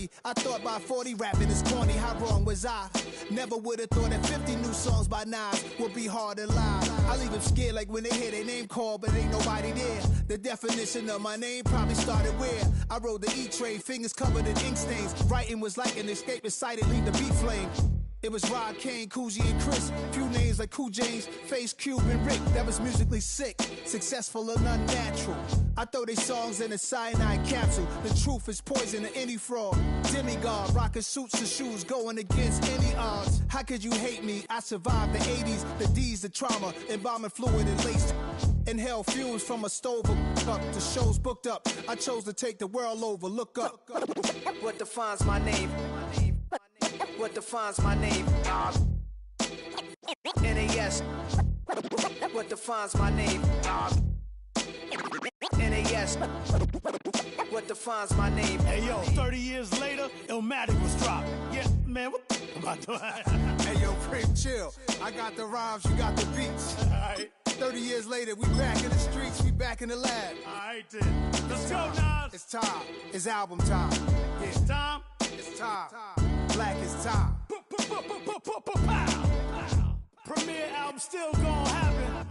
30. I thought by 40 rapping is corny. How wrong was I? Never would have thought that 50 new songs by Nas would be hard to lie. I leave them scared like when they hear their name called, but ain't nobody there. The definition of my name probably started where I rode the E-Trade, fingers covered in ink stains. Writing was like an escape inside it, leave the beat flame. It was Rod, Kane, Coogee, and Chris. Few names like Cool James, Face, Cube, and Rick. That was musically sick, successful and unnatural. I throw they songs in a cyanide capsule. The truth is poison to any fraud. Demigod, rocking suits and shoes, going against any odds. How could you hate me? I survived the 80s, the D's, the trauma, embalming fluid and laced. Inhale fumes from a stove up. The show's booked up. I chose to take the world over. Look up. What defines my name? What defines my name? NAS. What defines my name? NAS. What defines my name? Hey yo, 30 years later, Illmatic was dropped. Yeah, man, what am I doing? Hey yo, Prim, chill. I got the rhymes, you got the beats. Alright. 30 years later, we back in the streets, we back in the lab. Alright then. Let's go, Nas. It's time. It's album time. Yeah. It's time. It's time. Black is time. Premiere album still gonna happen.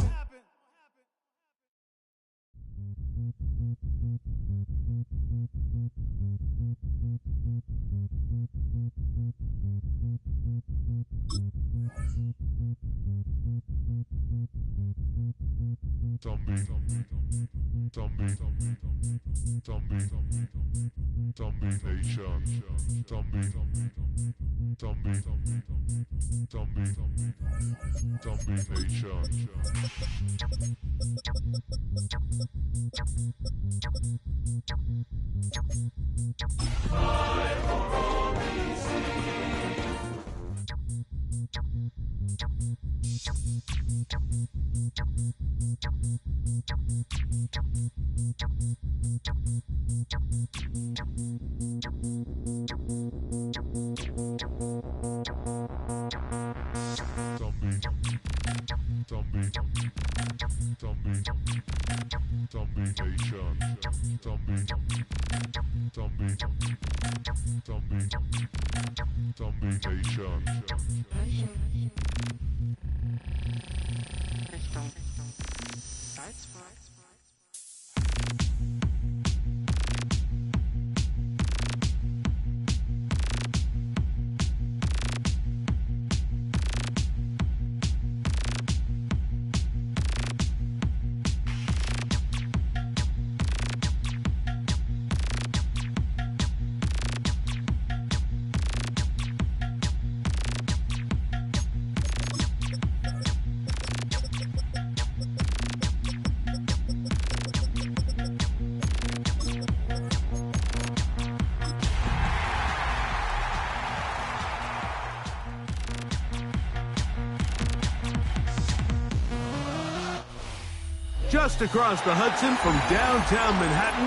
Just across the Hudson from downtown Manhattan,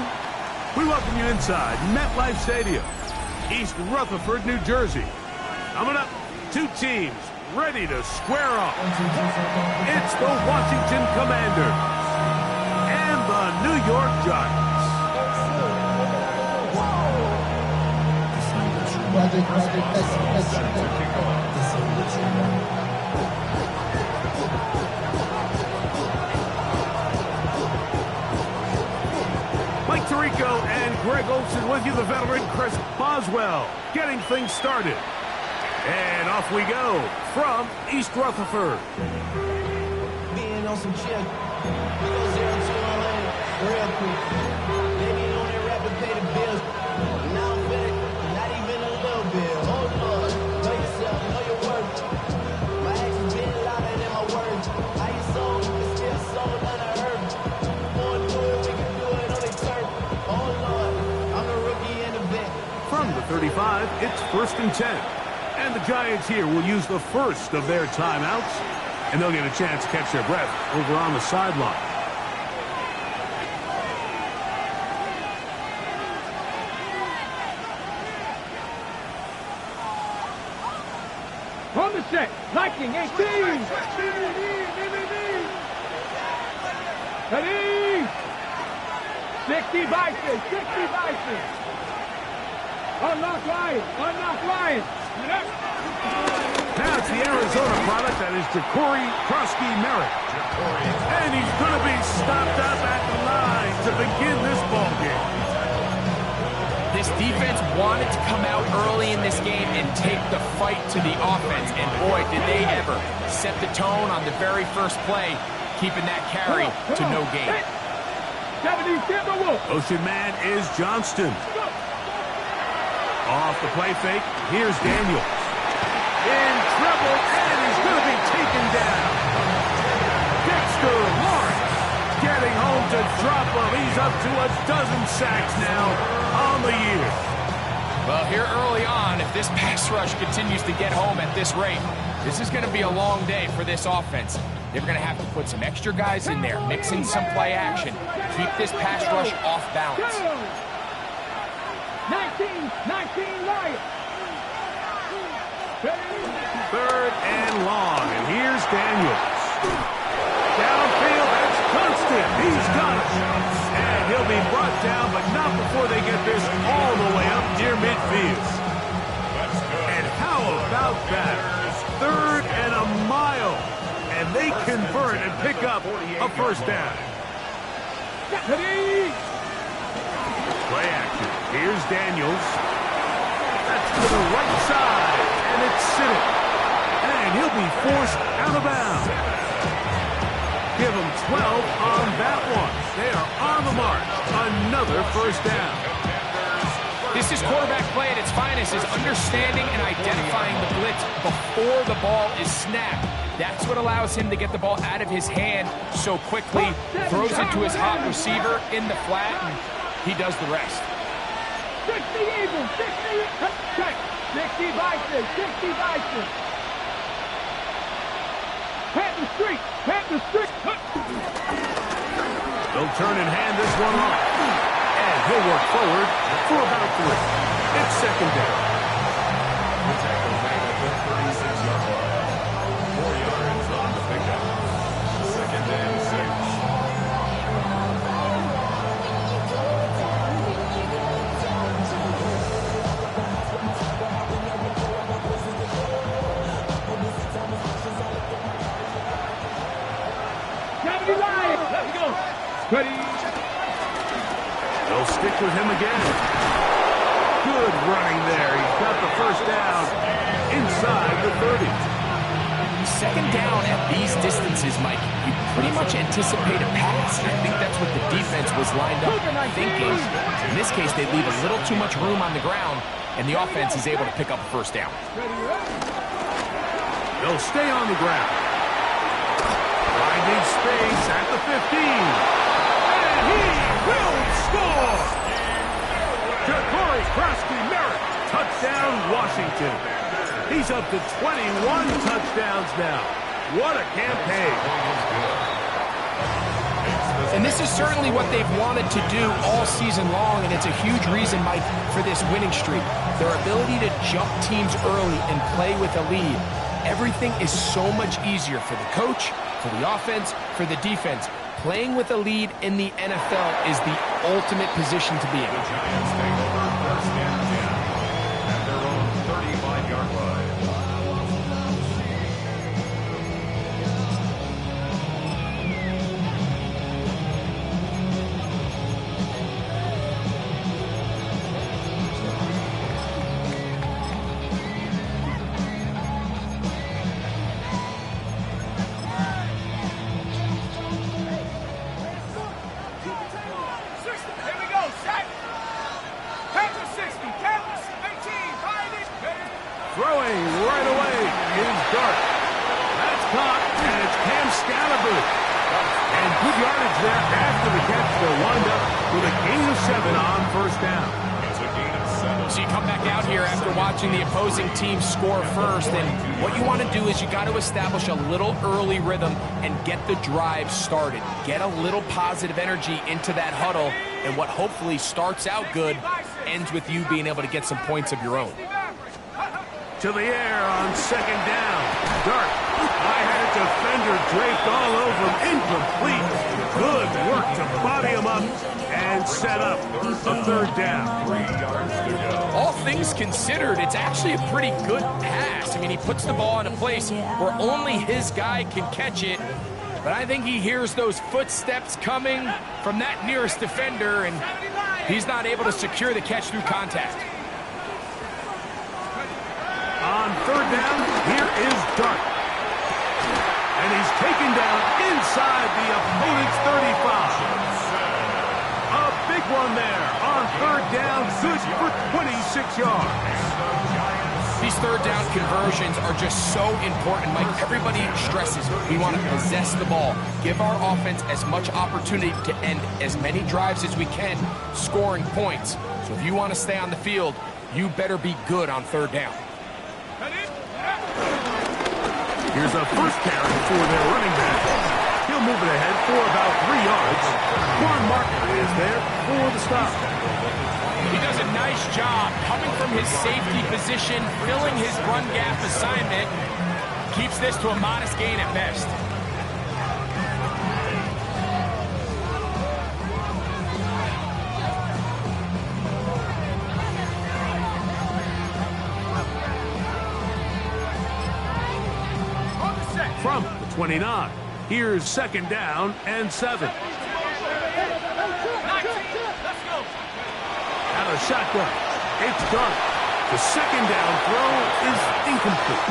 we welcome you inside MetLife Stadium, East Rutherford, New Jersey. Coming up, two teams ready to square off. It's the Washington Commanders and the New York Giants. Mike Tirico and Greg Olson with you, the veteran Chris Boswell, getting things started. And off we go from East Rutherford. Being on some chill, we go 0 to 100 real quick. They need on their rap and pay the bills. Now I'm feeling not even a little bit. Oh Lord, know yourself, know your worth. My actions been louder than my words. How you sold, but still sold unheard. More do it, we can do it on the turf. Oh Lord, I'm the rookie and the vet. From the 35, it's 1st and 10. And the Giants here will use the first of their timeouts, and they'll get a chance to catch their breath over on the sideline. On the set, Lightning 18. Ready? 60 Bison, 60 Bison. Unlock Lions! Unlock Lions! Now it's the Arizona product that is Ja'Cory Merritt. And he's going to be stopped up at the line to begin this ball game. This defense wanted to come out early in this game and take the fight to the offense. And boy, did they ever set the tone on the very first play, keeping that carry to no gain. Ocean man is Johnston. Off the play fake, here's Daniels. In trouble, and he's going to be taken down. Dexter Lawrence getting home to drop him. He's up to a dozen sacks now on the year. Well, here early on, if this pass rush continues to get home at this rate, this is going to be a long day for this offense. They're going to have to put some extra guys in there, mix in some play action, keep this pass rush off balance. 19 Lions. Third and long, and here's Daniels. Downfield, that's Constant. He's got it. And he'll be brought down, but not before they get this all the way up near midfield. And how about that? Third and a mile. And they convert and pick up a first down. Play action. Here's Daniels. That's to the right side, and it's Siddick. And he'll be forced out of bounds. Give him 12 on that one. They are on the mark. Another first down. This is quarterback play at its finest, is understanding and identifying the blitz before the ball is snapped. That's what allows him to get the ball out of his hand so quickly, throws it to his hot receiver in the flat, and he does the rest. 60 Eagles, 60 Bison, 60 Bison. Panther Street. They'll turn and hand this one off. And he'll work forward for about 3. It's second down. The tackle made at the 36-yard line. 4 yards on the pickup. Second and 6. Let's go. Ready. They'll stick with him again. Good running there. He's got the first down inside the 30. Second down at these distances, Mike, you pretty much anticipate a pass. I think that's what the defense was lined up thinking. In this case, they leave a little too much room on the ground, and the offense is able to pick up a first down. They'll stay on the ground. Finding space at the 15. And he will score! Ja'Cory Merritt, touchdown Washington. He's up to 21 touchdowns now. What a campaign. And this is certainly what they've wanted to do all season long, and it's a huge reason, Mike, for this winning streak. Their ability to jump teams early and play with a lead. Everything is so much easier for the coach, for the offense, for the defense. Playing with a lead in the NFL is the ultimate position to be in. At their own 35-yard line. Throwing right away is Dart. That's caught, and it's Cam Scalaboo. And good yardage there after the catch. They'll wind up with a gain of 7 on first down. It's a gain of 7. So you come back out here after watching the opposing team score first, and what you want to do is you got to establish a little early rhythm and get the drive started. Get a little positive energy into that huddle, and what hopefully starts out good ends with you being able to get some points of your own. To the air on second down. Dart I had a defender draped all over him. Incomplete. Good work to body him up and set up a third down. 3 yards to go. All things considered, it's actually a pretty good pass. I mean, he puts the ball in a place where only his guy can catch it. But I think he hears those footsteps coming from that nearest defender, and he's not able to secure the catch through contact. On third down, here is Dart. And he's taken down inside the opponent's 35. A big one there on third down, good for 26 yards. These third down conversions are just so important. Like everybody stresses, we want to possess the ball, give our offense as much opportunity to end as many drives as we can, scoring points. So if you want to stay on the field, you better be good on third down. Here's a first carry for their running back. He'll move it ahead for about 3 yards. Juan Marker is there for the stop. He does a nice job coming from his safety position, filling his run gap assignment. Keeps this to a modest gain at best. From the 29, here's second down and 7. Out of shotgun, it's Dart. The second down throw is incomplete.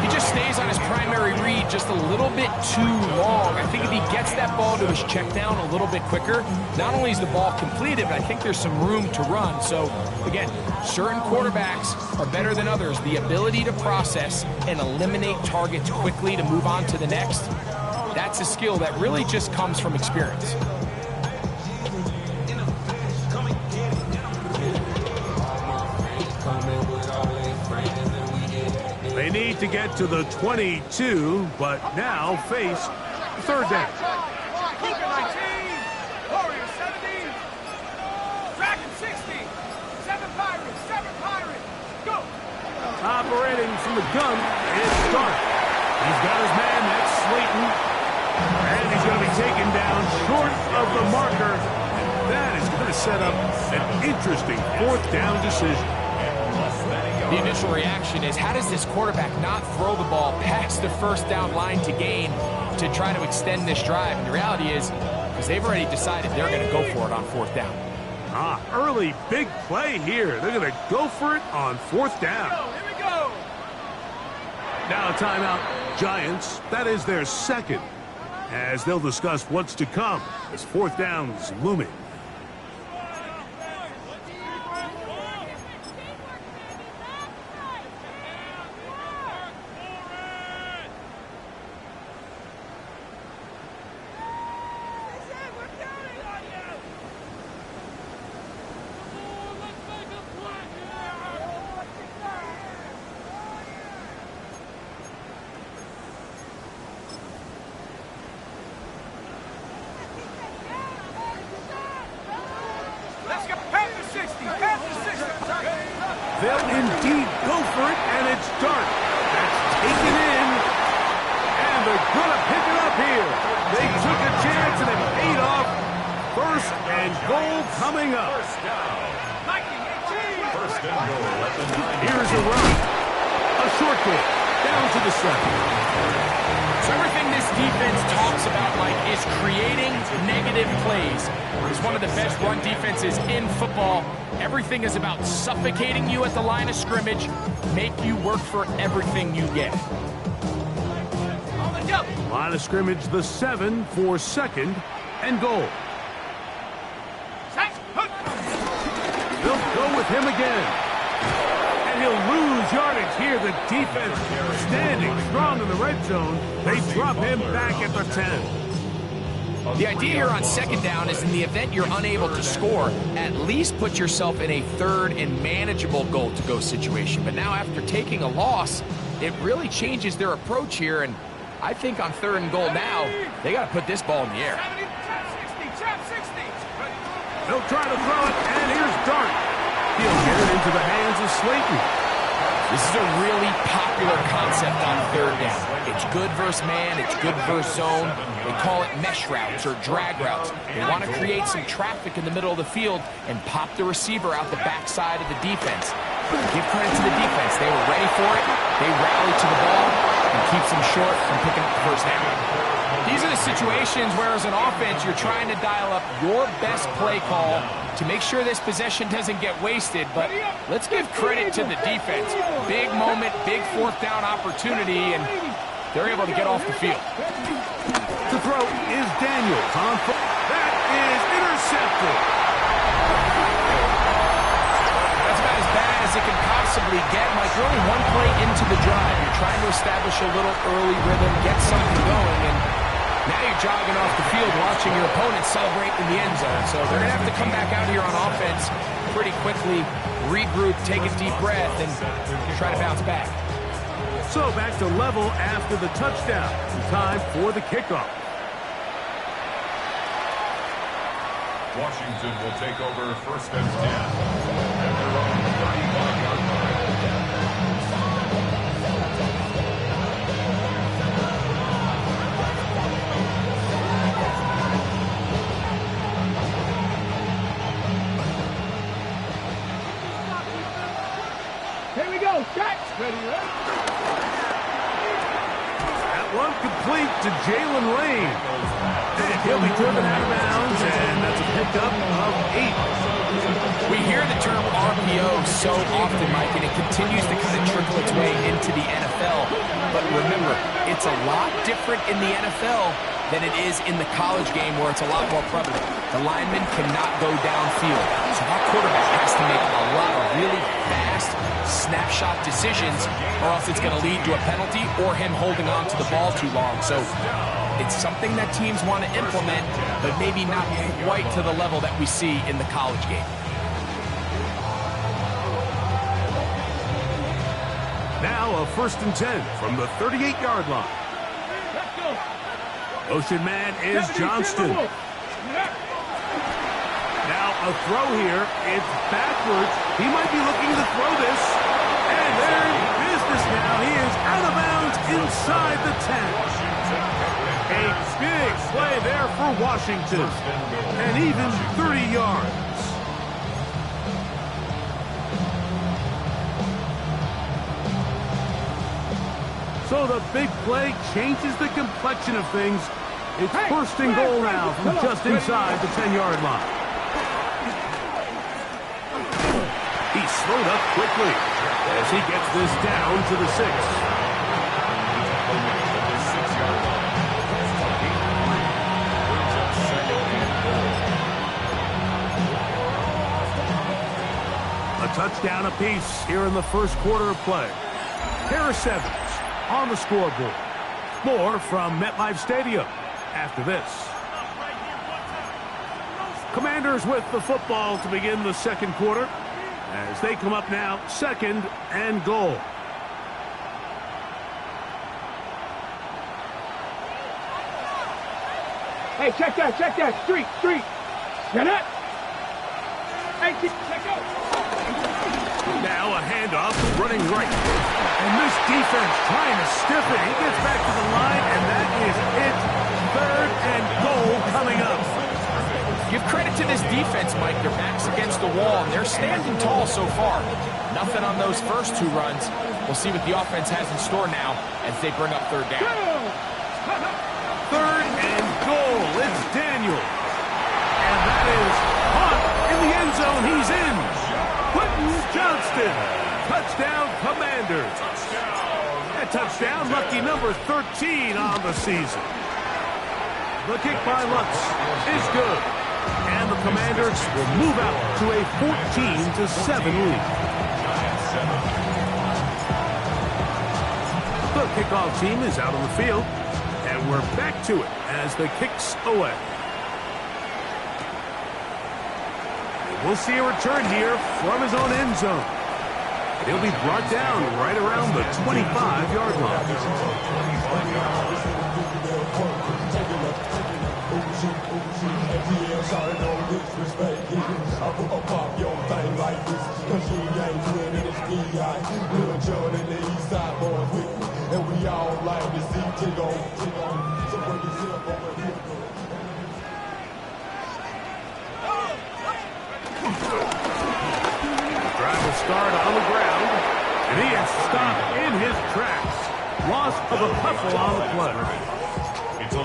He just stays on his primary read just a little bit too long. I think if he gets that ball to his check down a little bit quicker, not only is the ball completed, but I think there's some room to run. So, again, certain quarterbacks are better than others. The ability to process and eliminate targets quickly to move on to the next, that's a skill that really just comes from experience. They need to get to the 22, but now face third down. Cougar 19, Warriors 17, Dragon 60, 7 Pirates, go! Operating from the gun is Dart. He's got his man, that's Slayton. And he's going to be taken down short of the marker. That is going to set up an interesting fourth down decision. The initial reaction is, how does this quarterback not throw the ball past the first down line to gain to try to extend this drive? And the reality is, because they've already decided they're going to go for it on fourth down. Early big play here. They're going to go for it on fourth down. Here we go! Now timeout, Giants. That is their second, as they'll discuss what's to come as fourth down's looming. They'll indeed go for it, and it's Dart. That's taken in, and they're going to pick it up here. They took a chance, and it paid off. First and goal coming up. First and goal at the 9. Here's a run. A short goal. Down to the 7. So everything this defense talks about, Mike, is creating negative plays. It's one of the best run defenses in football. Everything is about suffocating you at the line of scrimmage, make you work for everything you get. Line of scrimmage, the 7 for second and goal. They'll go with him again. And he'll lose yardage here. The defense standing strong in the red zone. They drop him back at the 10. The idea here on second down is, in the event you're unable to score, at least put yourself in a third and manageable goal-to-go situation. But now after taking a loss, it really changes their approach here. And I think on third and goal now, they got to put this ball in the air. They'll try to throw it, and here's Dart. He'll get it into the hands of Slayton. This is a really popular concept on third down. It's good versus man, it's good versus zone. They call it mesh routes or drag routes. They want to create some traffic in the middle of the field and pop the receiver out the backside of the defense. Give credit to the defense. They were ready for it. They rallied to the ball and keeps them short from picking up the first down. These are the situations where, as an offense, you're trying to dial up your best play call to make sure this possession doesn't get wasted. But let's give credit to the defense. Big moment, big fourth down opportunity, and they're able to get off the field. The throw is Daniel. That is intercepted. That's about as bad as it can possibly get. Like, you're only one play into the drive. You're trying to establish a little early rhythm, get something going, and now you're jogging off the field watching your opponent celebrate in the end zone. So they're going to have to come back out here on offense pretty quickly, regroup, take a deep breath, and try to bounce back. So back to level after the touchdown. Time for the kickoff. Washington will take over first and 10 at their own 35-yard line. Here we go, catch! Ready, right? That one complete to Jalen Lane. And he'll be driven out of bounds, and that's a pickup of 8. We hear the term RPO so often, Mike, and it continues to kind of trickle its way into the NFL. But remember, it's a lot different in the NFL than it is in the college game where it's a lot more prevalent. The lineman cannot go downfield. So that quarterback has to make a lot of really fast snapshot decisions, or else it's going to lead to a penalty or him holding on to the ball too long. So it's something that teams want to implement, but maybe not quite to the level that we see in the college game. Now a first and 10 from the 38-yard line. Motion man is Johnston. Now a throw here. It's backwards. He might be looking to throw this. And they're in business now. He is out of bounds inside the 10. A big play there for Washington. And even 30 yards. So the big play changes the complexion of things. It's first and goal now from just inside the 10-yard line. He slowed up quickly as he gets this down to the 6. A touchdown apiece here in the first quarter of play. Harris Evans on the scoreboard. More from MetLife Stadium after this. Commanders with the football to begin the second quarter as they come up now, second and goal. Hey, check that, street. Get it? Hey, check out. Now a handoff, running right. And this defense trying to stiff it. He gets back to the line, and that is it. Third and goal coming up. Give credit to this defense, Mike. Their back's against the wall, and they're standing tall so far. Nothing on those first two runs. We'll see what the offense has in store now as they bring up third down. Third and goal. It's Daniel. And that is caught in the end zone. He's in. Quentin Johnston. Touchdown, Commanders. That touchdown, lucky number 13 on the season. The kick by Lutz is good. And the Commanders will move out to a 14-7 lead. The kickoff team is out on the field. And we're back to it as the kick's away. We'll see a return here from his own end zone. He'll be brought down right around the 25-yard line. and we all like to see Tigo. So bring yourself over here. Drive will start on the ground, and he is stopped in his tracks. Loss of a couple on the play.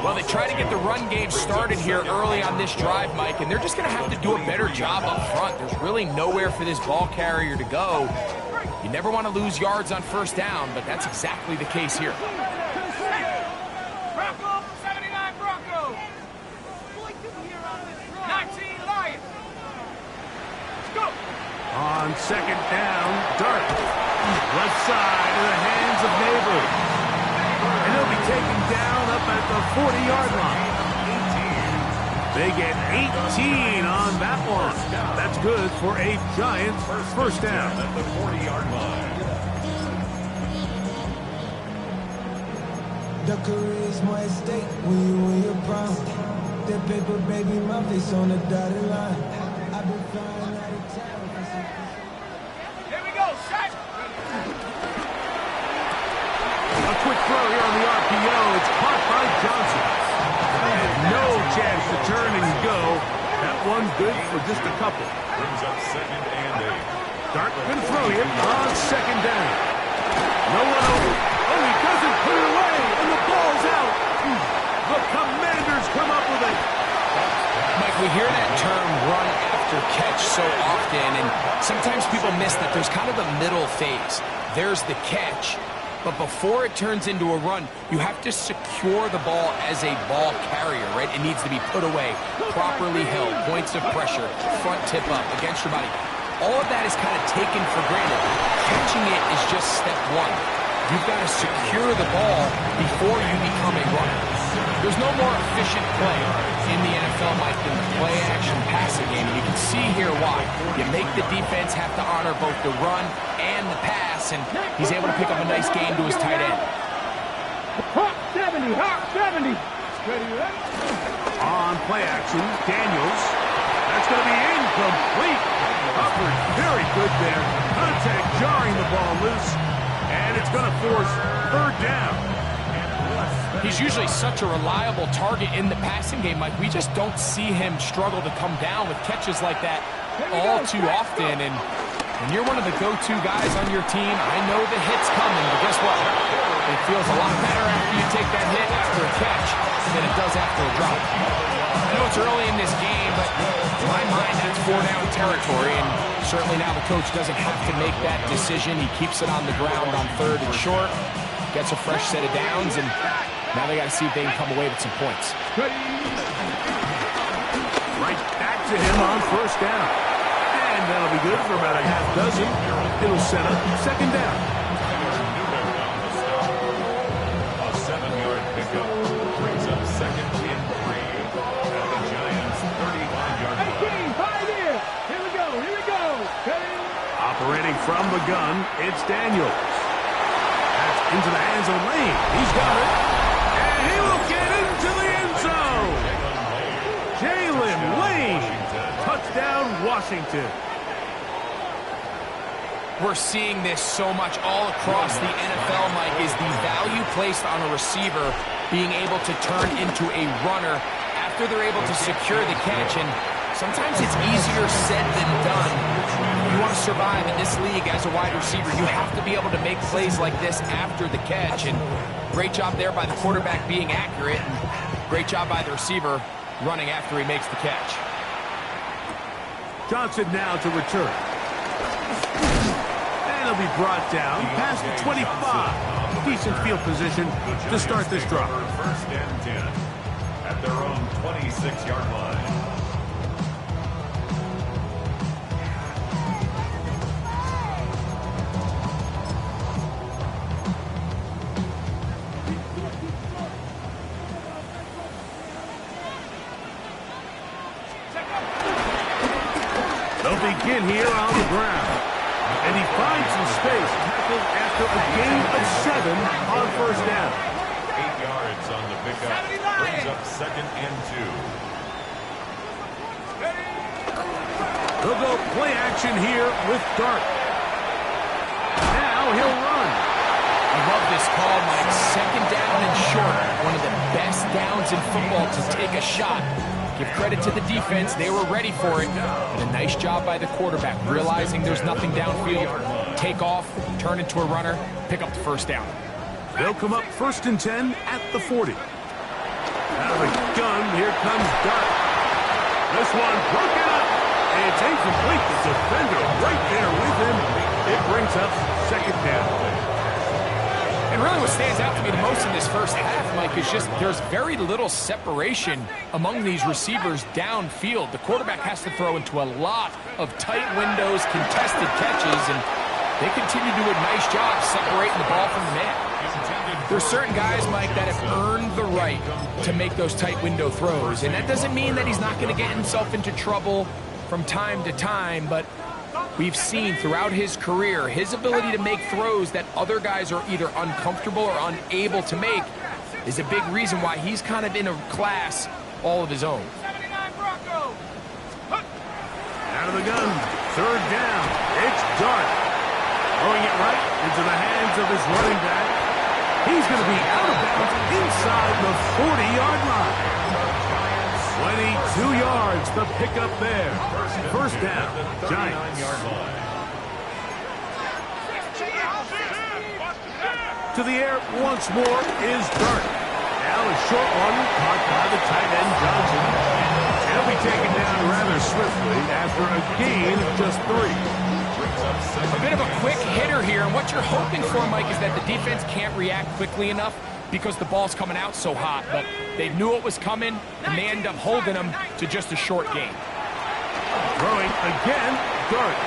Well, they try to get the run game started here early on this drive, Mike, and they're just going to have to do a better job up front. There's really nowhere for this ball carrier to go. You never want to lose yards on first down, but that's exactly the case here. Bronco, 79 Bronco. 19 Lion. Let's go. On second down, Dart. Left side in the hands of Neighbor. And he'll be taken down up at the 40-yard line. They get 18 on that one. That's good for a Giants first down. At the 40-yard line. The career is more at stake when you win your prime. That paper, baby, my face on the dotted line. I've been flying out of town. Here we go, shot. A quick throw here on the RPO. It's caught by Johnson. And no chance to turn and go. That one good for just a couple. Brings up 2nd and 8. Dart going to throw here on second down. No one over. Oh, he doesn't put it away, and the ball's out. The Commanders come up with it. Mike, we hear that term run after catch so often, and sometimes people miss that there's kind of a middle phase. There's the catch, but before it turns into a run, you have to secure the ball as a ball carrier, right? It needs to be put away, properly held, points of pressure, front tip up, against your body. All of that is kind of taken for granted. Catching it is just step one. You've got to secure the ball before you become a runner. There's no more efficient play in the NFL, Mike, than the play-action passing game, and you can see here why. You make the defense have to honor both the run and the pass, and he's able to pick up a nice gain to his tight end. Hawk 70, Hawk 70. On play action, Daniels. That's going to be incomplete. Covered very good there. Contact jarring the ball loose, and it's going to force third down. He's usually such a reliable target in the passing game, Mike. We just don't see him struggle to come down with catches like that all too often. And when you're one of the go-to guys on your team, I know the hit's coming, but guess what? It feels a lot better after you take that hit after a catch than it does after a drop. I know it's early in this game, but in my mind, that's 4-down territory, and certainly now the coach doesn't have to make that decision. He keeps it on the ground on 3rd and short, gets a fresh set of downs, and now they got to see if they can come away with some points. Right back to him on first down. And that'll be good for about a half dozen. It'll set up second down. A 7-yard pickup brings up 2nd and 3 at the Giants' 35-yard line. Here we go, here we go. Operating from the gun, it's Daniels. That's into the hands of Lane. He's got it. And he will get into the end zone. Jalen Lane. Touchdown, Washington. We're seeing this so much all across the NFL, Mike, is the value placed on a receiver being able to turn into a runner after they're able to secure the catch. And sometimes it's easier said than done. You want to survive in this league as a wide receiver, you have to be able to make plays like this after the catch. And great job there by the quarterback being accurate. And great job by the receiver running after he makes the catch. Johnson now to return. And he'll be brought down past the 25. Decent field position to start this drive. 1st and 10 at their own 26-yard line. They'll begin here on the ground. And he finds some space, tackled after a gain of 7 on first down. 8 yards on the pickup. Brings up 2nd and 2. They'll go play action here with Dart. Now he'll run. I love this just called, Mike. Second down and short. One of the best downs in football to take a shot. Give credit to the defense. They were ready for it. And a nice job by the quarterback, realizing there's nothing downfield. Take off, turn into a runner, pick up the first down. They'll come up 1st and 10 at the 40. Out of the gun, here comes Dart. This one broken up. It's incomplete. The defender right there with him. It brings up 2nd down. And really what stands out to me the most in this first half, Mike, is just there's very little separation among these receivers downfield. The quarterback has to throw into a lot of tight windows, contested catches, and they continue to do a nice job separating the ball from the man. There's certain guys, Mike, that have earned the right to make those tight window throws, and that doesn't mean that he's not going to get himself into trouble from time to time, but we've seen throughout his career his ability to make throws that other guys are either uncomfortable or unable to make is a big reason why he's kind of in a class all of his own. Out of the gun, 3rd down. It's Dart. Throwing it right into the hands of his running back. He's going to be out of bounds inside the 40-yard line. 22 yards, the pickup there. 1st down, Giants. To the air once more is Dart. Now a short one caught by the tight end Johnson. He'll be taken down rather swiftly after a gain of just 3. A bit of a quick hitter here, and what you're hoping for, Mike, is that the defense can't react quickly enough because the ball's coming out so hot, but they knew it was coming, and they end up holding them to just a short gain. Throwing again, Dart.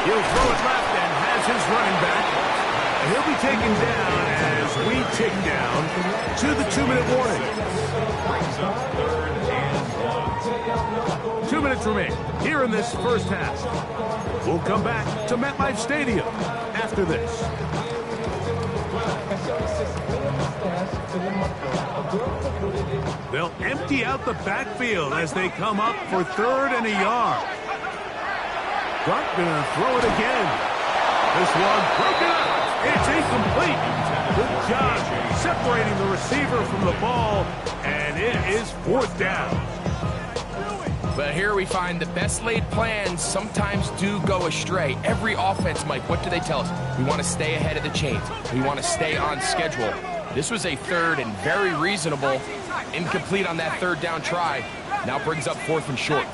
He'll throw it left and has his running back. He'll be taken down as we tick down to the 2-minute warning. 2 minutes remain here in this first half. We'll come back to MetLife Stadium after this. They'll empty out the backfield as they come up for 3rd and a yard. Dart gonna throw it again. This one broken up. It's incomplete. Good job separating the receiver from the ball, and it is 4th down. But here we find the best laid plans sometimes do go astray. Every offense, Mike, what do they tell us? We want to stay ahead of the chains. We want to stay on schedule. This was a 3rd and very reasonable. Incomplete on that 3rd down try. Now brings up 4th and short.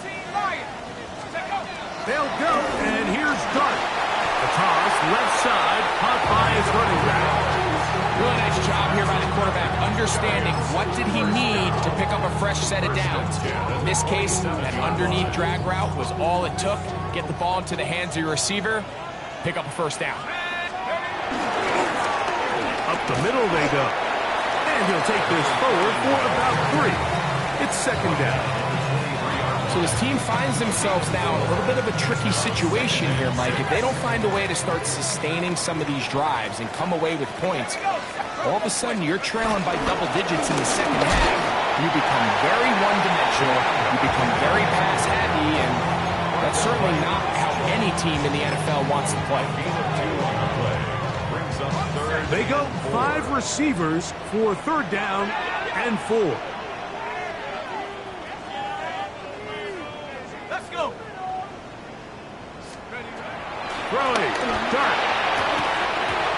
They'll go, and here's Dart. The toss, left side, caught by his running back. Really nice job here by the quarterback, understanding what did he need to pick up a fresh set of downs. In this case, that underneath drag route was all it took. Get the ball into the hands of your receiver, pick up a 1st down. Up the middle they go. And he'll take this forward for about 3. It's 2nd down. So this team finds themselves now in a little bit of a tricky situation here, Mike. If they don't find a way to start sustaining some of these drives and come away with points, all of a sudden you're trailing by double digits in the 2nd half. You become very one-dimensional. You become very pass-happy, and that's certainly not how any team in the NFL wants to play. They go 5 receivers for 3rd down and 4. Throwing, Dart.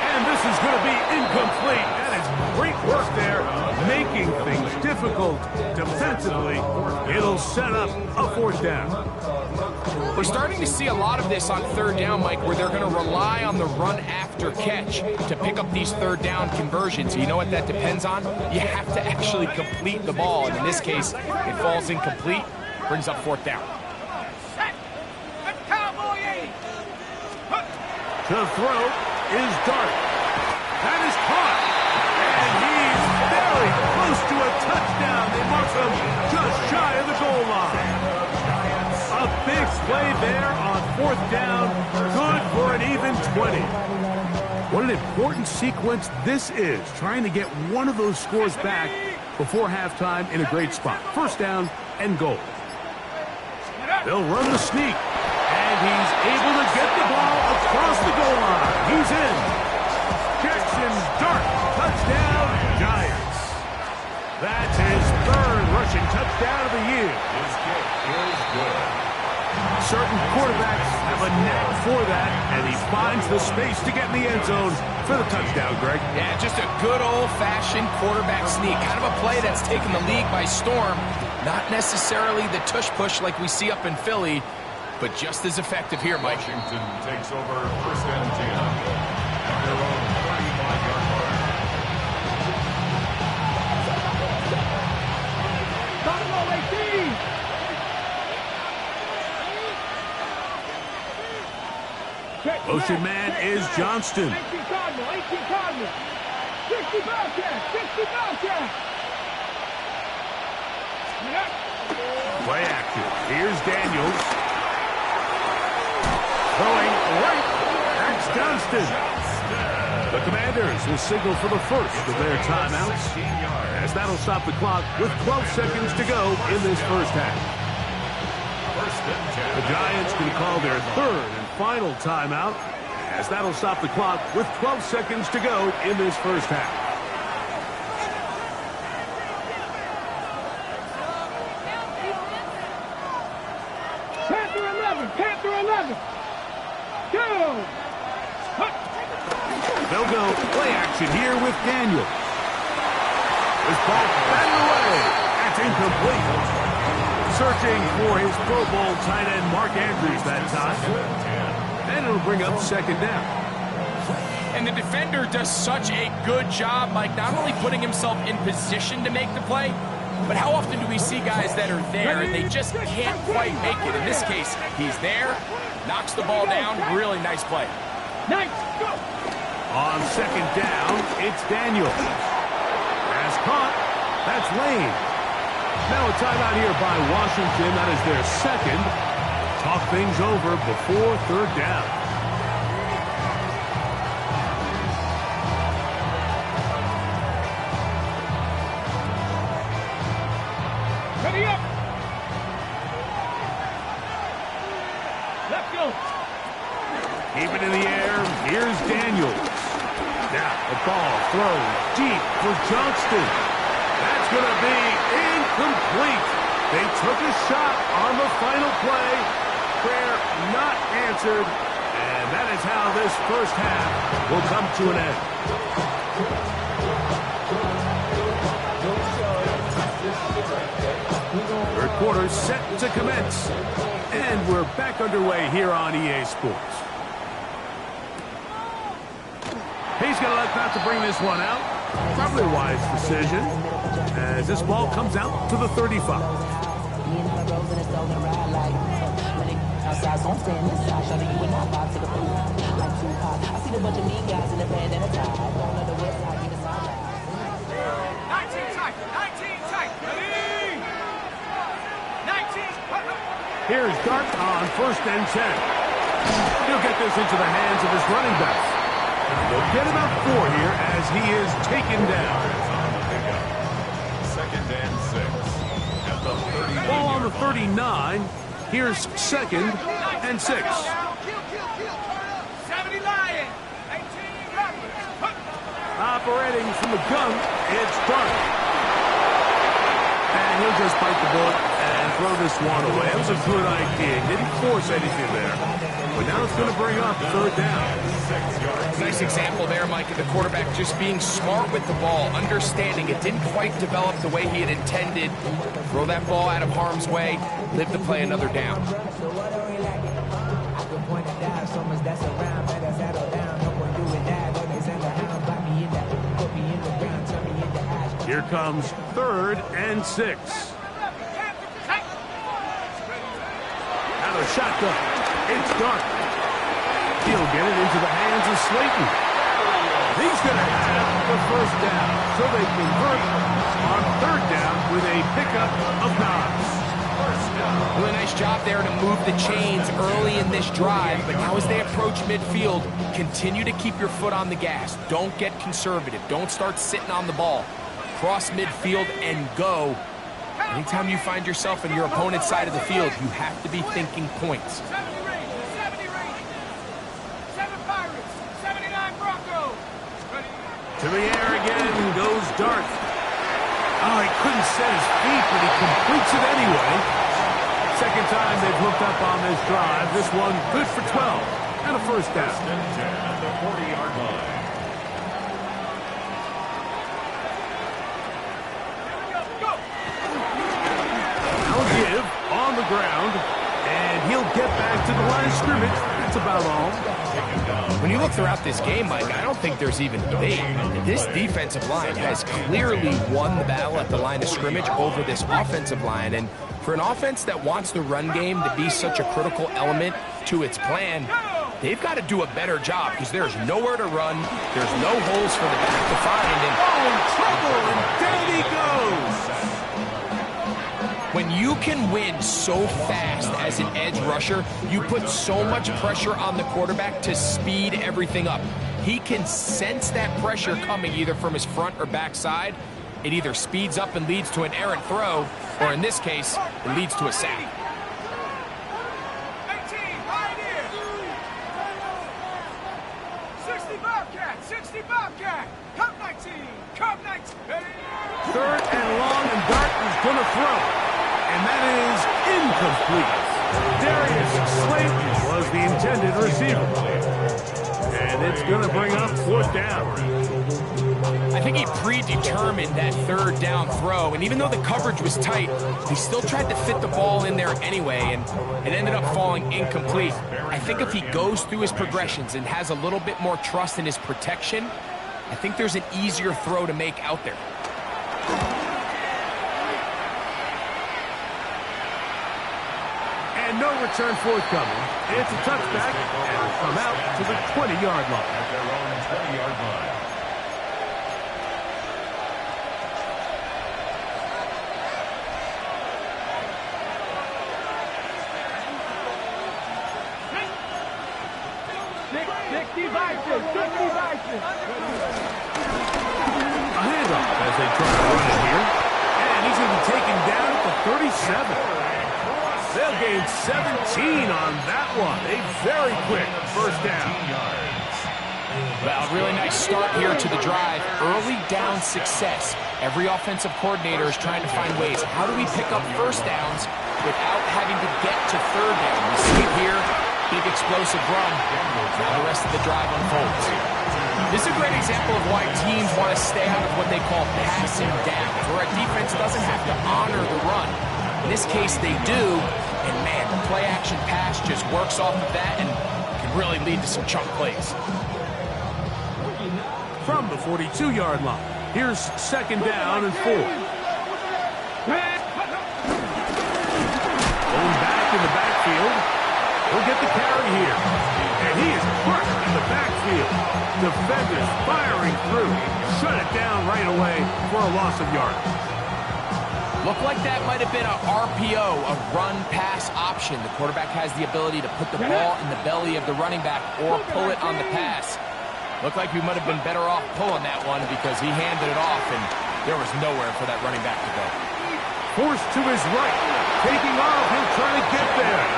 And this is going to be incomplete. That is great work there, making things difficult defensively. It'll set up a 4th down. We're starting to see a lot of this on 3rd down, Mike, where they're going to rely on the run after catch to pick up these 3rd down conversions. You know what that depends on? You have to actually complete the ball. And in this case, it falls incomplete, brings up 4th down. The throw is Dart. That is caught. And he's very close to a touchdown. They mark him just shy of the goal line. A big play there on 4th down. Good for an even 20. What an important sequence this is. Trying to get one of those scores back before halftime in a great spot. 1st down and goal. They'll run the sneak. And he's able to get the ball across the goal line. He's in. Jackson Dart, That's his third rushing touchdown of the year. His kick is good. Certain quarterbacks have a knack for that, and he finds the space to get in the end zone for the touchdown, Greg. Yeah, just a good old-fashioned quarterback sneak. Kind of a play that's taken the league by storm. Not necessarily the tush-push like we see up in Philly, but just as effective here, Mike. Washington takes over first and 10 at their own 35-yard line. Motion man is Johnston. 18 Cardinal, 18 Cardinal. 60 Bobcat, 60 Bobcat. Play action. Here's Daniels. Throwing right. That's Johnston. The Commanders will signal for the first of their timeouts, as that'll stop the clock with 12 seconds to go in this first half. The Giants can call their third and final timeout, as that'll stop the clock with 12 seconds to go in this first half. Panther 11, Panther 11. Go. They'll go play action here with Daniel. This ball batted away. That's incomplete. Searching for his Pro Bowl tight end Mark Andrews that time. And it'll bring up second down. And the defender does such a good job, Mike, not only putting himself in position to make the play, but how often do we see guys that are there and they just can't quite make it? In this case, he's there, knocks the ball down. Really nice play. Nice. Go. On second down, it's Daniels. As caught, that's Lane. Now a timeout here by Washington. That is their second. Talk things over before third down. Ready up. Let's go. Keep it in the air. Here's Daniels. Now the ball thrown deep for Johnston. That's going to be incomplete. They took a shot on the final play. Prayer not answered. And that is how this first half will come to an end. Third quarter set to commence. And we're back underway here on EA Sports. He's going to elect not to bring this one out. Probably a wise decision, as this ball comes out to the 35. Here's Dart on first and 10. He'll get this into the hands of his running back. They'll get about 4 here as he is taken down. Second and 6 at the 39. Ball on the 39. Here's second and 6. 70 Lion. 18 Operating from the gun, it's Dart. And he'll just bite the bullet and throw this one away. That was a good idea. Didn't force anything there. But now it's going to bring up third down. Nice example there, Mike, of the quarterback just being smart with the ball, understanding it didn't quite develop the way he had intended. Throw that ball out of harm's way, live to play another down. Here comes third and 6. Now the shotgun. It's Dart. He'll get it into the hands of Slayton. He's going to have the first down, so they convert on third down with a pickup of 9. Really nice job there to move the chains early in this drive, but now as they approach midfield, continue to keep your foot on the gas. Don't get conservative. Don't start sitting on the ball. Cross midfield and go. Anytime you find yourself in your opponent's side of the field, you have to be thinking points. 70 Rangers, 7 Pirates, 79 Broncos. To the air again goes Dart. Oh, he couldn't set his feet, but he completes it anyway. Second time they've hooked up on this drive. This one good for 12 and a first down. First and 10 at the 40-yard line. Now give on the ground, and he'll get back to the line of scrimmage. That's about all. When you look throughout this game, Mike, I don't think there's even debate. This defensive line has clearly won the battle at the line of scrimmage over this offensive line. And for an offense that wants the run game to be such a critical element to its plan, they've got to do a better job because there's nowhere to run. There's no holes for the back to find. And Trouble, and down he goes. when you can win so fast as an edge rusher, you put so much pressure on the quarterback to speed everything up. He can sense that pressure coming either from his front or back side. It either speeds up and leads to an errant throw, or in this case, it leads to a sack. 60 Bobcat, Cup 19, Cup 19. Third and long, and Dart is going to throw. And that is incomplete. Darius Slayton was the intended receiver. And it's going to bring up fourth down. I think he predetermined that third down throw, and even though the coverage was tight, he still tried to fit the ball in there anyway, and it ended up falling incomplete. I think if he goes through his progressions and has a little bit more trust in his protection, I think there's an easier throw to make out there. And no return forthcoming. It's a touchback, and it'll come out to the 20-yard line. At their own 20-yard line. A handoff as they try to run it here. And he's going to be taken down at the 37. They'll gain 17 on that one. A very quick first down. Well, really nice start here to the drive. Early down success. Every offensive coordinator is trying to find ways. How do we pick up first downs without having to get to third down? We see it here. Big explosive run. Now the rest of the drive unfolds. This is a great example of why teams want to stay out of what they call passing downs, where a defense doesn't have to honor the run. In this case, they do, and man, the play-action pass just works off of that and can really lead to some chunk plays. From the 42-yard line, here's second down and 4. Going back in the backfield. He'll get the carry here. And he is crushed in the backfield. Defenders firing through. Shut it down right away for a loss of yardage. Looked like that might have been a RPO, a run-pass option. The quarterback has the ability to put the ball in the belly of the running back or pull it on the pass. Looked like we might have been better off pulling that one because he handed it off and there was nowhere for that running back to go. Forced to his right. Taking off, he'll try to get there.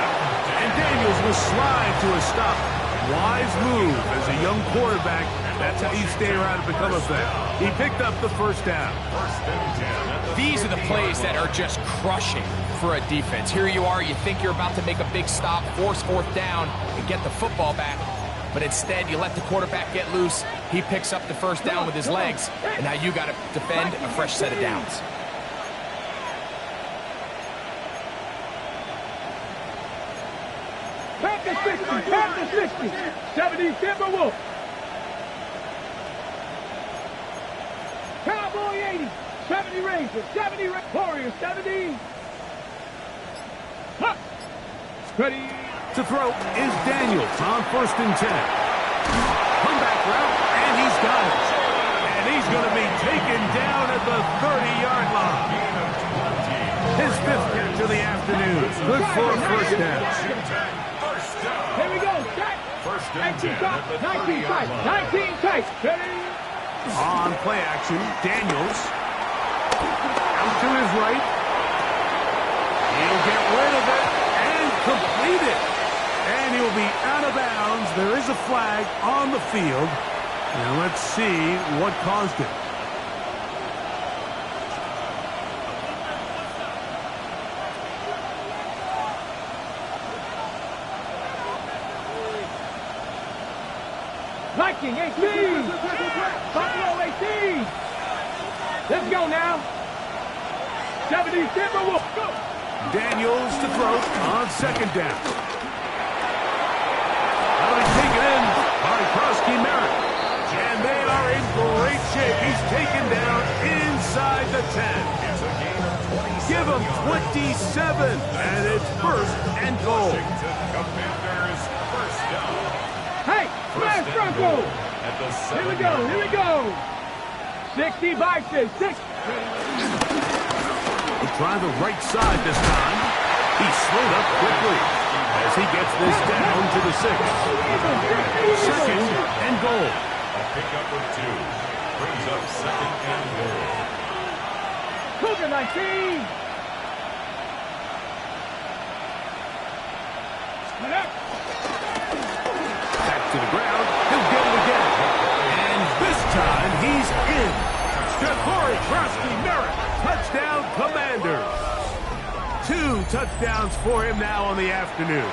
And Daniels will slide to a stop. Wise move as a young quarterback. That's how you stay around and become a vet. He picked up the first down. These are the plays that are just crushing for a defense. Here you are, you think you're about to make a big stop, force fourth down, and get the football back. But instead, you let the quarterback get loose. He picks up the first down with his legs. And now you got to defend a fresh set of downs. Panther 60, 70 Timberwolf. Cowboy 80, 70 Rangers, 70 Warriors, 70. Huh. Ready. To throw is Daniels on first and 10. Comeback route, and he's got it. And he's going to be taken down at the 30-yard line. His fifth catch of the afternoon. Good for a first down. Here we go. First and 10 at the 19 tight. 19 tight. Ready. On play action, Daniels. Out to his right. He'll get rid of it and complete it. And he'll be out of bounds. There is a flag on the field. And let's see what caused it. 18. Buffalo 18. Let's go now. 70 Timberwolves. Go. Daniels to throw on second down. That'll be taken in by Krosky-Merritt. And they are in great shape. He's taken down inside the 10. It's a game of 27. Give him 27, and it's first and goal. Commanders first down. Hey, smash Bronco. At the Here we go, here we go. 60 Bison, 6. He'll try the right side this time. He's slowed up quickly as he gets this down to the 6. Second and goal. A pickup of 2. Brings up second and goal. Cougar 19. Split up. Back to the ground. He'll get it again. And this time he's in. Ja'Cory Krosky-Merritt. Touchdown, Commanders. 2 touchdowns for him now on the afternoon.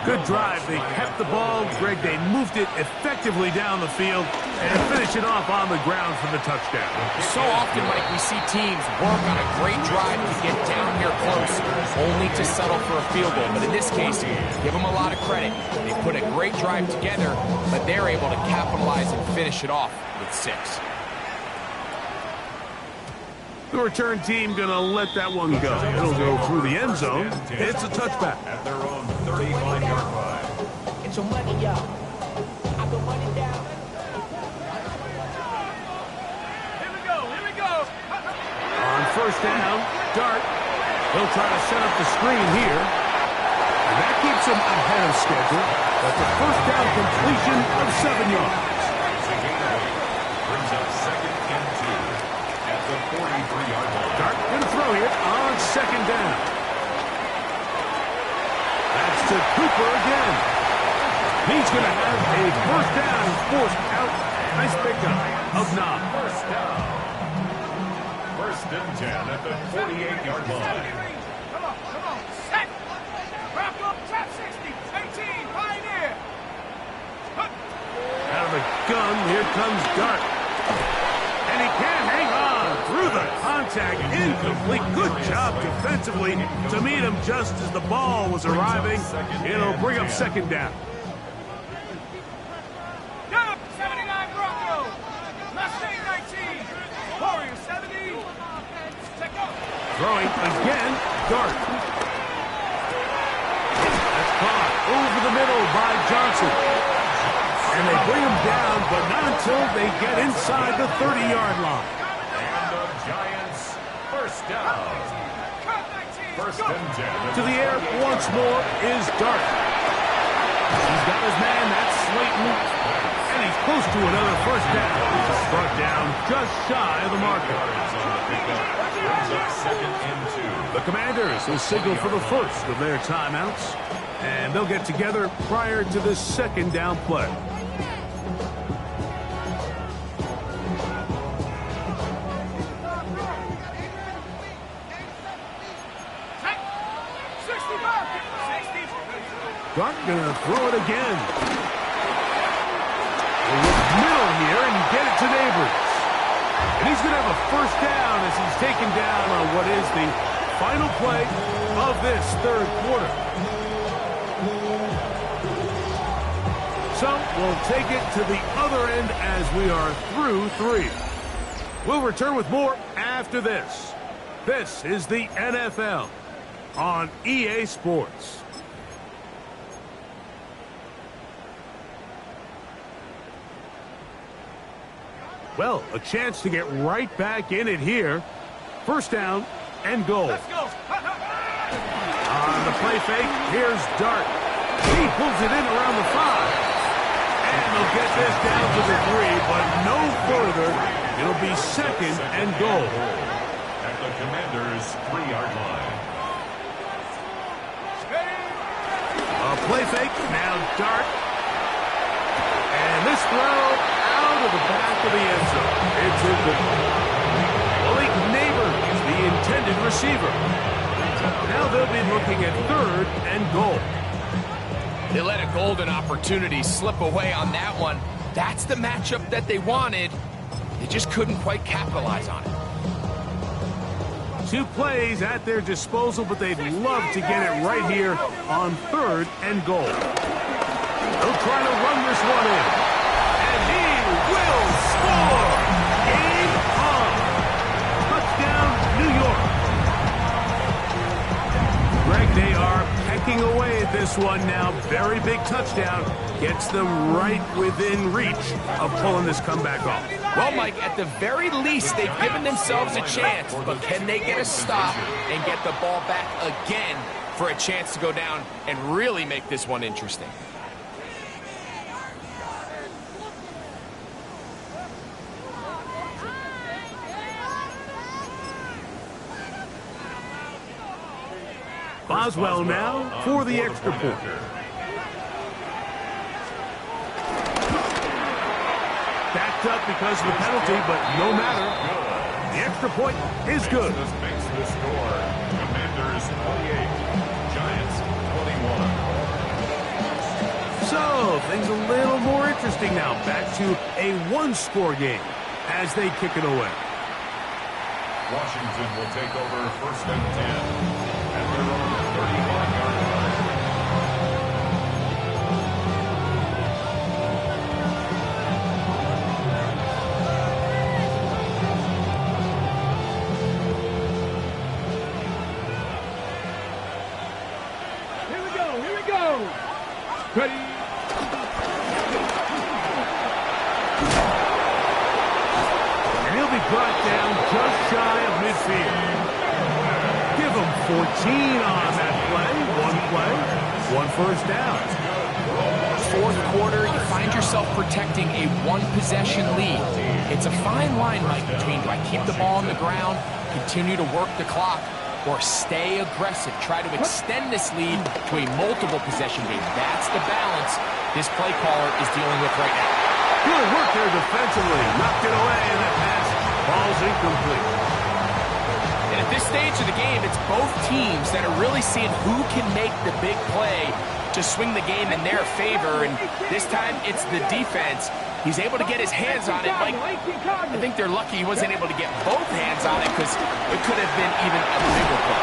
Good drive. They kept the ball. Greg, they moved it effectively down the field and finish it off on the ground for the touchdown. So often, Mike, we see teams work on a great drive to get down here close, only to settle for a field goal. But in this case, give them a lot of credit. They put a great drive together, but they're able to capitalize and finish it off with 6. The return team going to let that one go. It'll go through the end zone. It's a touchback. At their own 35-yard line. Get your money, y'all. I put money down. Here we go, here we go. On first down, Dart. He'll try to set up the screen here. And that keeps him ahead of schedule. That's a first down completion of 7 yards. It's a gain of 8. Brings up second and 2. At the 43-yard line. Dart going to throw here on second down. That's to Cooper again. He's going to have a first down forced out. Nice pickup of 9. First down. First and 10 at the 48-yard line. Come on. Set. Wrap up, top 60. 18, Pioneer. Out of the gun, here comes Dart. And he can't hang on through the contact. Incomplete. Good job defensively to meet him just as the ball was arriving. It'll bring up second down. Get up, 79 Bronco. Mustang 19. Warrior 70. Take up. Throwing again, Dart. That's caught over the middle by Johnson. And they bring him down, but not until they get inside the 30-yard line. And the Giants first down. First and 10. To the air once more is Dart. He's got his man, that's Slayton. And he's close to another first down. Brought down just shy of the marker. Second and 2. The Commanders will signal for the first of their timeouts. And they'll get together prior to this second down play. Dart gonna throw it again. We'll look middle here and get it to Neighbors. And he's gonna have a first down as he's taken down on what is the final play of this third quarter. So we'll take it to the other end as we are through 3. We'll return with more after this. This is the NFL on EA Sports. Well, a chance to get right back in it here. First down and goal. Let's go. On the play fake, here's Dart. He pulls it in around the 5. And they'll get this down to the 3, but no further. It'll be second and goal. At the Commanders' 3-yard line. A play fake, now Dart. And this throw out of the back of the end zone. It's incomplete. Malik Neighbors is the intended receiver. Now they'll be looking at third and goal. They let a golden opportunity slip away on that one. That's the matchup that they wanted. They just couldn't quite capitalize on it. 2 plays at their disposal, but they'd love to get it right here on 3rd and goal. They'll try to run this one in. And he will score! Game on! Touchdown, New York. Greg, they are pecking away at this one now. Very big touchdown. Gets them right within reach of pulling this comeback off. Well, Mike, at the very least, they've given themselves a chance, but can they get a stop and get the ball back again for a chance to go down and really make this one interesting? Boswell now for the extra point. Backed up because of the penalty, but no matter. The extra point is good. This makes the score. Commanders 28, Giants 21. So, things a little more interesting now. Back to a 1-score game as they kick it away. Washington will take over 1st and 10 at their own 35-yard line. Ready. And he'll be brought down just shy of midfield. Give him 14 on that play. 1 first down. 4th quarter, you find yourself protecting a 1-possession lead. It's a fine line, Mike, between do I keep the ball on the ground, continue to work the clock, or stay aggressive, try to extend this lead to a multiple possession game. That's the balance this play caller is dealing with right now. Good work there defensively. Knocked it away, and that pass falls incomplete. And at this stage of the game, it's both teams that are really seeing who can make the big play to swing the game in their favor, and this time it's the defense. He's able to get his hands on it. Mike, I think they're lucky he wasn't able to get both hands on it because it could have been even a bigger play.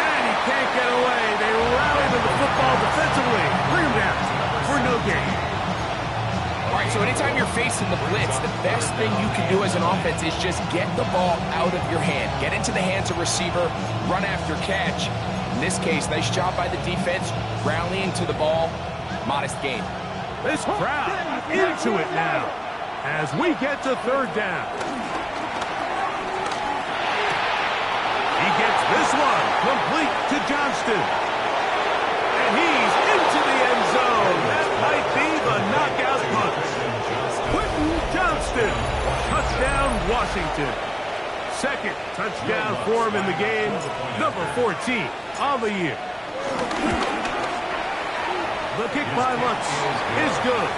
And he can't get away. They rally to the football defensively. Bring him down for no gain. All right, so anytime you're facing the blitz, the best thing you can do as an offense is just get the ball out of your hand. Get into the hands of receiver, run after catch. In this case, nice job by the defense, rallying to the ball. Modest gain. This crowd into it now as we get to 3rd down. He gets this one complete to Johnston. And he's into the end zone. That might be the knockout punch. Quentin Johnston. Touchdown, Washington. 2nd touchdown for him in the game. Number 14 on the year. The kick by Lutz is good.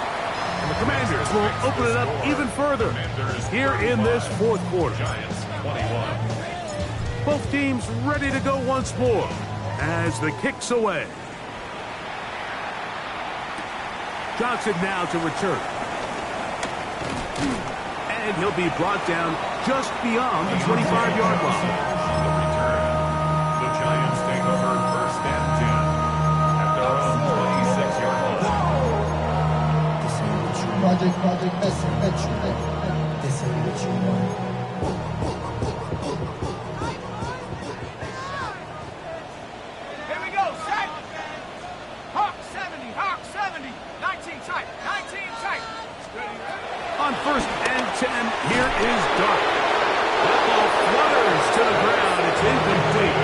And the Commanders will open it up even further here in this 4th quarter. Giants 21. Both teams ready to go once more as the kick's away. Johnson now to return. And he'll be brought down just beyond the 25-yard line. The Giants take over 1st and 10 at their own 26-yard line. Project S. This ain't what you want. Here we go, set. Hawk 70, Hawk 70. 19 tight, 19 tight. On 1st and 10, here is Dark. That ball flutters to the ground. It's incomplete.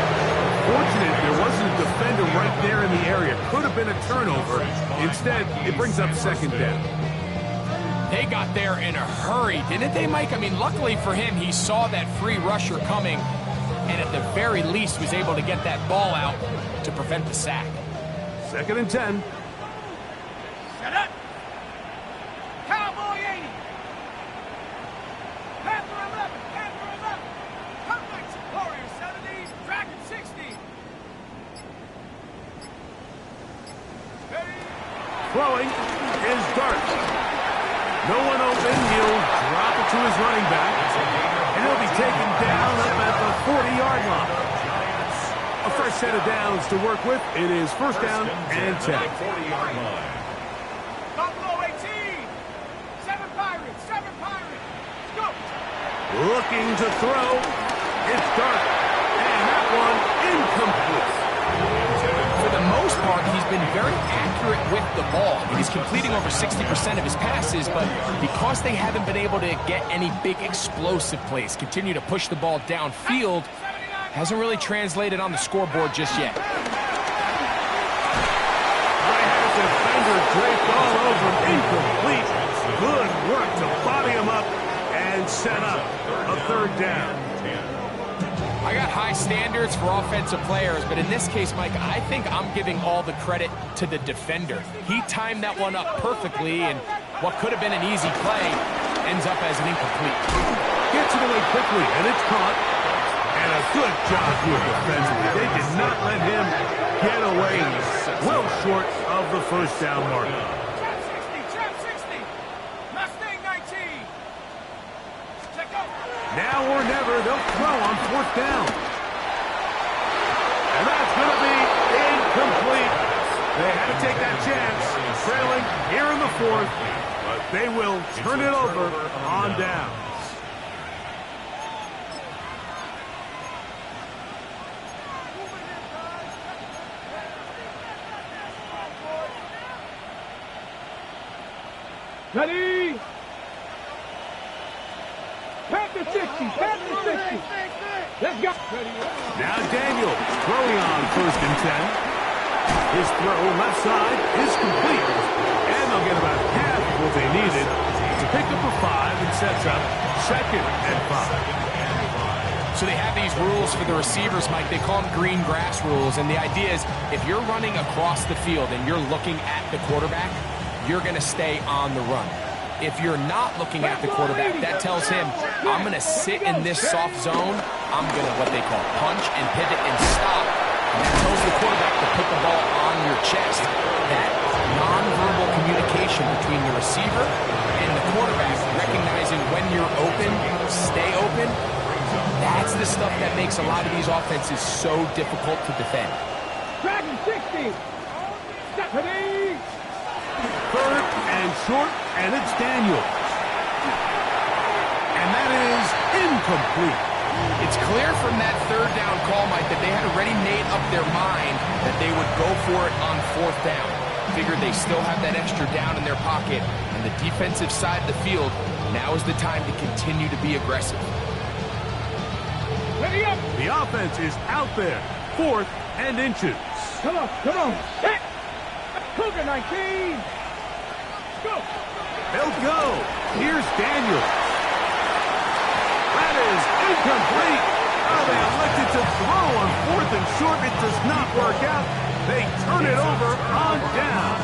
Fortunate there wasn't a defender right there in the area. Could have been a turnover. Instead, it brings up 2nd down. They got there in a hurry, didn't they, Mike? I mean, luckily for him, he saw that free rusher coming and at the very least was able to get that ball out to prevent the sack. 2nd and 10. Set up. Cowboy 80. Panther 11, Panther 11. Perfect. Warrior 70, Dragon 60. Ready, Throwing is Dart. No one open. He'll drop it to his running back. And he'll be taken down up at the 40-yard line. A fresh set of downs to work with. It is first down and 10. 40-yard line. Buffalo 18. 7 Pirates. 7 Pirates. Go. Looking to throw. It's Dart. And that one incomplete. For the most part, he's been very accurate with the ball. He's completing over 60% of his passes, but because they haven't been able to get any big explosive plays, continue to push the ball downfield, hasn't really translated on the scoreboard just yet. I have defender draped all over him. Incomplete. Good work to body him up and set up a third down. I got high standards for offensive players, but in this case, Mike, I think I'm giving all the credit to the defender. He timed that one up perfectly, and what could have been an easy play ends up as an incomplete. Gets it away quickly, and it's caught. And a good job here defensively. They did not let him get away well short of the first down mark. Trap 60. Mustang 19. Check out. Now or never, they'll throw on fourth down. And that's going to be incomplete. They had to take that chance, trailing here in the fourth, but they will turn it over on down. Ready? Pass the 60. Pass the 60. Let's go. Now Daniel throwing on first and 10. His throw left side is complete. And they'll get about half what they needed to pick up a 5 and sets up second and 5. So they have these rules for the receivers, Mike. They call them green grass rules. And the idea is if you're running across the field and you're looking at the quarterback, you're going to stay on the run. If you're not looking at the quarterback, that tells him, I'm going to sit in this soft zone. I'm going to, what they call, punch and pivot and stop. And that tells the quarterback to put the ball on your chest. That nonverbal communication between the receiver and the quarterback, recognizing when you're open, stay open, that's the stuff that makes a lot of these offenses so difficult to defend. Dragon 60. Ready? Third and short, and it's Daniel. And that is incomplete. It's clear from that third down call, Mike, that they had already made up their mind that they would go for it on fourth down. Figured they still have that extra down in their pocket, and the defensive side of the field, now is the time to continue to be aggressive. Ready up. The offense is out there, fourth and inches. Come on, come on. Hit. Cougar 19. Go. They'll go. Here's Daniel. That is incomplete. Oh, they elected to throw on fourth and short. It does not work out. They turn it over on down.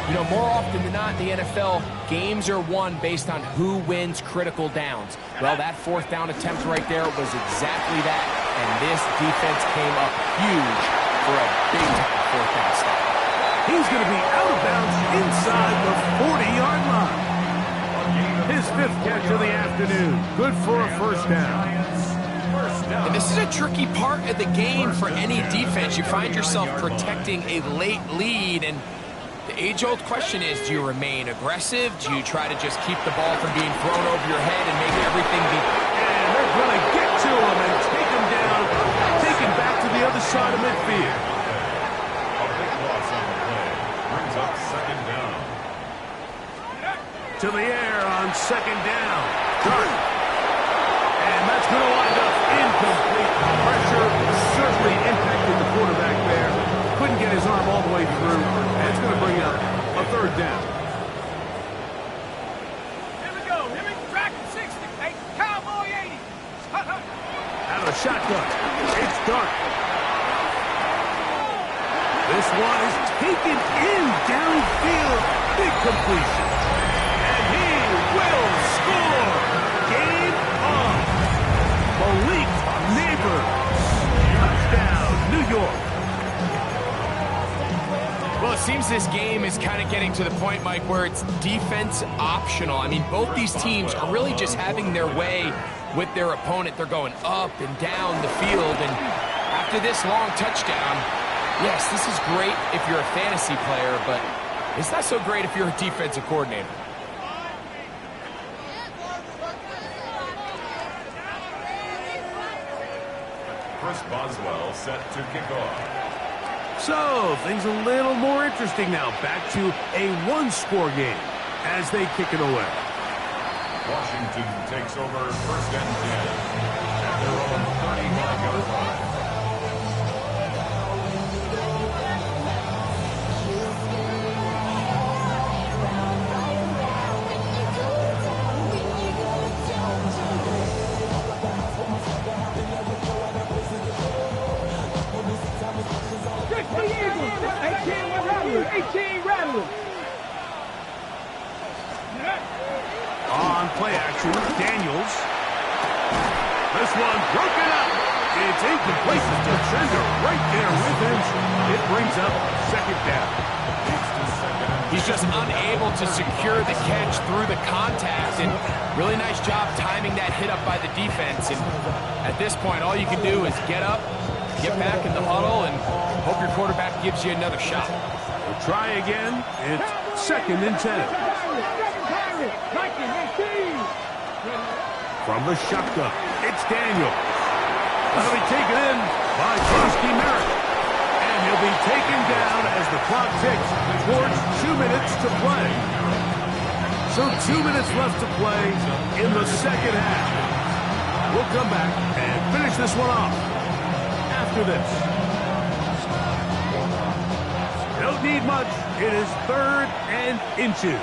You know, more often than not in the NFL, games are won based on who wins critical downs. Well, that fourth down attempt right there was exactly that, and this defense came up huge for a big-time fourth down stop. He's going to be out of bounds inside the 40-yard line. His fifth catch of the afternoon. Good for a first down. And this is a tricky part of the game for any defense. You find yourself protecting a late lead, and the age-old question is, do you remain aggressive? Do you try to just keep the ball from being thrown over your head and make everything be... And they're going to get to him and take him down, take him back to the other side of midfield. Second down. To the air on second down. Dart. And that's going to wind up incomplete. Pressure certainly impacted the quarterback there. Couldn't get his arm all the way through. And it's going to bring up a third down. Here we go. Here we go. Dragon 60. Hey, Cowboy 80. Out of the shotgun. It's Dart. This one is taken in downfield. Big completion. And he will score. Game on. Malik Neighbors. Touchdown, New York. Well, it seems this game is kind of getting to the point, Mike, where it's defense optional. I mean, both these teams are really just having their way with their opponent. They're going up and down the field, and after this long touchdown, yes, this is great if you're a fantasy player, but it's not so great if you're a defensive coordinator. Chris Boswell set to kick off. So, things a little more interesting now. Back to a one-score game as they kick it away. Washington takes over 1st and 10 at their own 35-yard line. On play action, Daniels. This one broken up. It's incomplete. The defender right there with him. It brings up 2nd down. He's just unable to secure the catch through the contact, and really nice job timing that hit up by the defense. And at this point, all you can do is get up, get back in the huddle, and hope your quarterback gives you another shot. We'll try again. It's 2nd and 10. From the shotgun, it's Daniel. That'll be taken in by Krosky Merritt. And he'll be taken down as the clock ticks towards 2 minutes to play. So 2 minutes left to play in the 2nd half. We'll come back and finish this one off after this. Don't need much. It is 3rd and inches.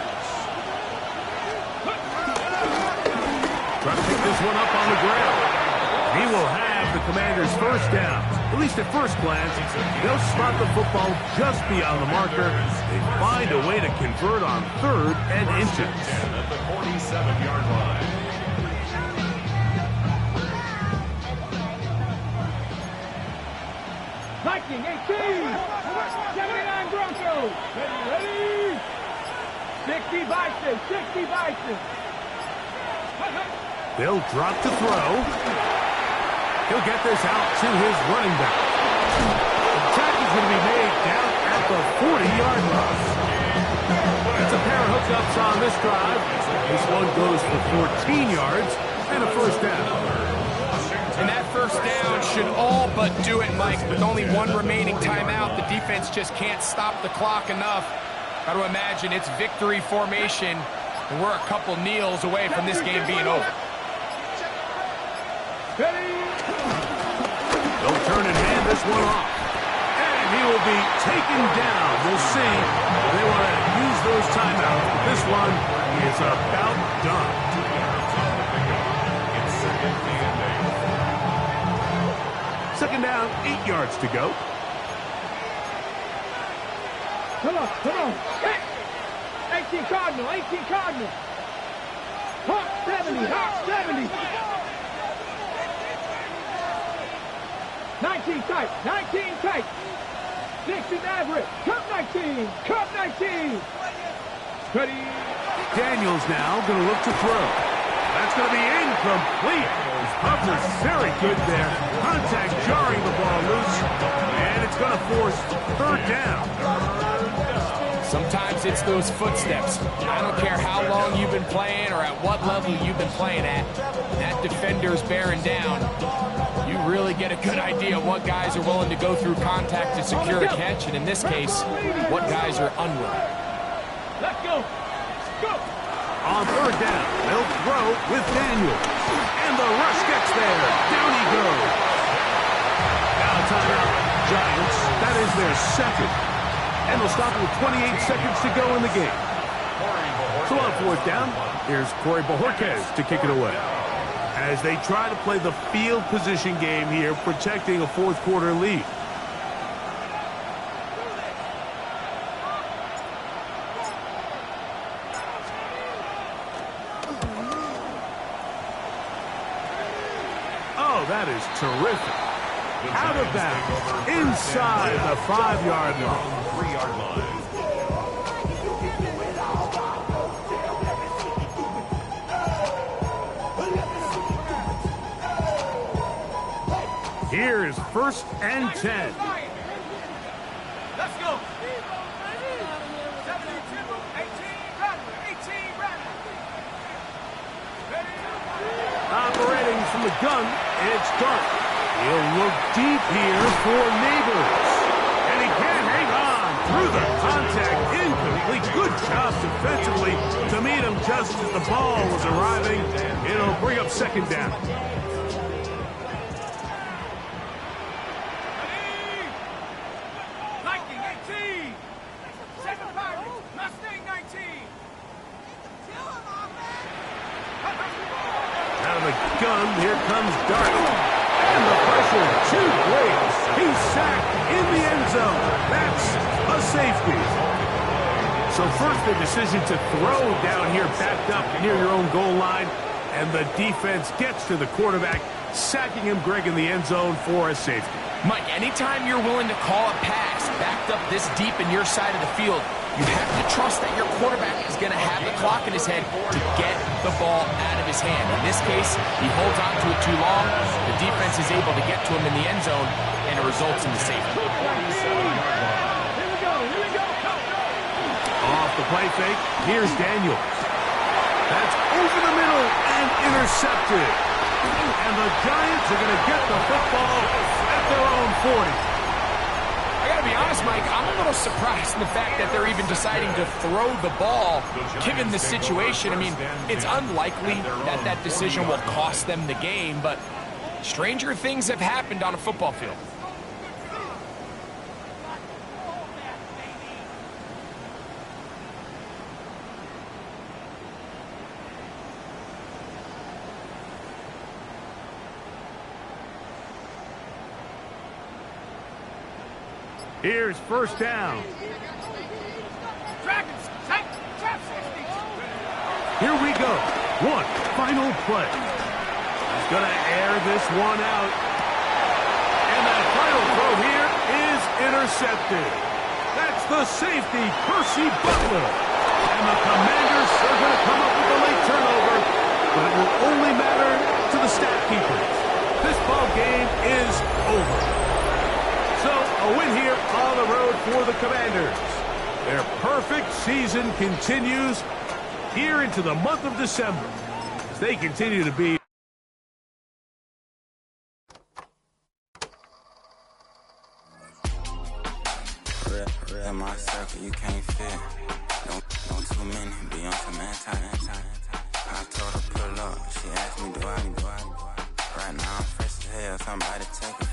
Trying to pick this one up on the ground. He will have the Commanders' 1st down. At least at first glance, they'll spot the football just beyond the marker. They find a way to convert on 3rd and inches. At the 47-yard line. Viking 18, 79 Broncos. Ready? 60 Bison, 60 Bison. They'll drop to throw. He'll get this out to his running back. The tackle is going to be made down at the 40-yard line. It's a pair of hookups on this drive. This one goes for 14 yards and a 1st down. And that 1st down should all but do it, Mike. With only one remaining timeout, the defense just can't stop the clock enough. Got to imagine it's victory formation, and we're a couple kneels away from this game being over. They'll turn and hand this one off. And he will be taken down. We'll see. They want to use those timeouts, but this one is about done. It's 2nd and 8. 2nd down, 8 yards to go. Come on. Hey! 18 Cardinal, 18 Cardinal. Hawk 70, Hawk 70. 19 tight, 19 tight. 60 Maverick, Cup 19, Cup 19. Ready. Daniels now going to look to throw. That's going to be incomplete. Hubbard's very good there. Contact jarring the ball loose. And it's going to force 3rd down. Sometimes it's those footsteps. I don't care how long you've been playing or at what level you've been playing at. That defender's bearing down. You really get a good idea of what guys are willing to go through contact to secure a catch, and in this case, what guys are unwilling. Let's go. Go. On 3rd down, they'll throw with Daniel. And the rush gets there. Down he goes. Now timeout, Giants. That is their 2nd. And they'll stop with 28 seconds to go in the game. So on 4th down, here's Corey Bojorquez to kick it away. As they try to play the field position game here, protecting a 4th quarter lead. Oh, that is terrific. Out of bounds, inside the 5-yard line. 3-yard line. Here's 1st and 10. Let's go. 72, 18, Bradley. Operating from the gun, it's Dart. He'll look deep here for Neighbors. And he can't hang on through the contact. Incomplete. Good job defensively to meet him just as the ball was arriving. It'll bring up 2nd down. Gun, here comes Dart. And the pressure too great. He's sacked in the end zone. That's a safety. So first the decision to throw down here backed up near your own goal line. And the defense gets to the quarterback, sacking him, Greg, in the end zone for a safety. Mike, anytime you're willing to call a pass backed up this deep in your side of the field, you have to trust that your quarterback is going to have the clock in his head to get the ball out of his hand. In this case, he holds on to it too long. The defense is able to get to him in the end zone, and it results in the safety. Off the play fake, here's Daniel. That's over the middle and intercepted. And the Giants are going to get the football at their own 40. I gotta be honest, Mike, I'm a little surprised in the fact that they're even deciding to throw the ball, given the situation. I mean, it's unlikely that that decision will cost them the game, but stranger things have happened on a football field. Here's 1st down. Here we go. One final play. He's going to air this one out. And that final throw here is intercepted. That's the safety, Percy Butler. And the Commanders are going to come up with a late turnover, but it will only matter to the stat keepers. This ball game is over. So, a win here on the road for the Commanders. Their perfect season continues here into the month of December as they continue to be. Real my circle, you can't fit. Don't too many, be on some anti. I told her pull up, she asked me do I. Right now I'm fresh as hell, somebody take it.